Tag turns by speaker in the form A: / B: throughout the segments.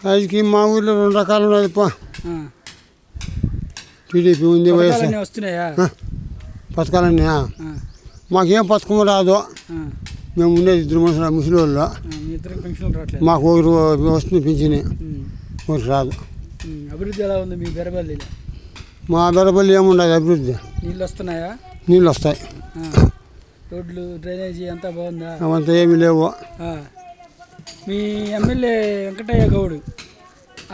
A: రాజకీయం మా ఊళ్ళో 2 రకాలు ఉన్నది. టీడీపీ ఉంది, వైఎస్ఆర్
B: వస్తున్నాయా
A: పథకాలన్నీ. మాకేం పథకం రాదు. మేము ఉండేది 2 మనుషులు ముసలి వాళ్ళు. మాకు ఒకరు వస్తుంది పింఛని, ఒకటి రాదు.
B: అభివృద్ధి ఎలా ఉంది మీ బెరబల్లిలో?
A: మా బెరబల్లి ఏముండదు అభివృద్ధి.
B: నీళ్ళు వస్తున్నాయా?
A: నీళ్ళు వస్తాయి.
B: రోడ్లు డ్రైనేజీ అంతా బాగుందా?
A: అవంతా ఏమీ లేవు.
B: మీ ఎమ్మెల్యే వెంకటయ్య గౌడ్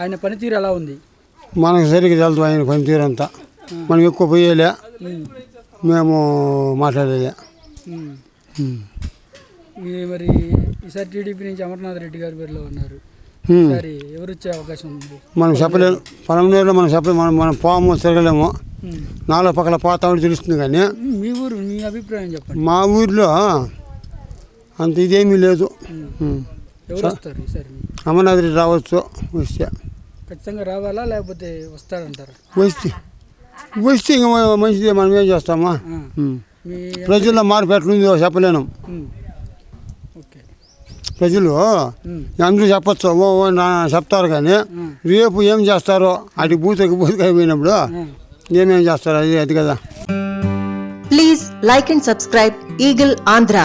B: ఆయన పనితీరు ఎలా ఉంది?
A: మనకు సరిగ్గా తెలుసు ఆయన పనితీరు అంతా. మనం ఎక్కువ పోయేలే, మేము మాట్లాడేలే.
B: మరి ఈసారి టీడీపీ నుంచి అమర్నాథ్ రెడ్డి గారి పేరులో ఉన్నారు. ఈసారి ఎవరు వచ్చే అవకాశం ఉంది?
A: మనం చెప్పలేము. పొలంలో మనం చెప్పలేము. మనం పోము, తిరగలేము. 4 పక్కల పోతా ఉంటే తెలుస్తుంది. కానీ
B: మీ ఊరు, మీ అభిప్రాయం చెప్పండి.
A: మా ఊరిలో అంత ఇదేమీ లేదు.
B: ఎవరు వస్తారు ఈసారి?
A: అమర్నాథ్ రెడ్డి రావచ్చు. వస్తే
B: ఖచ్చితంగా రావాలా లేకపోతే వస్తారంటారా?
A: వస్తే ఇంకా మంచిదే. మనం ఏం చేస్తామా? ప్రజల్లో మార్పు ఎట్లుందో చెప్పలేను. ప్రజలు అందరూ చెప్పచ్చు, చెప్తారు. కానీ రేపు ఏం చేస్తారో అటు బూతైపోయినప్పుడు ఏమేం చేస్తారో అది కదా.
C: Please like and subscribe eagle Andhra.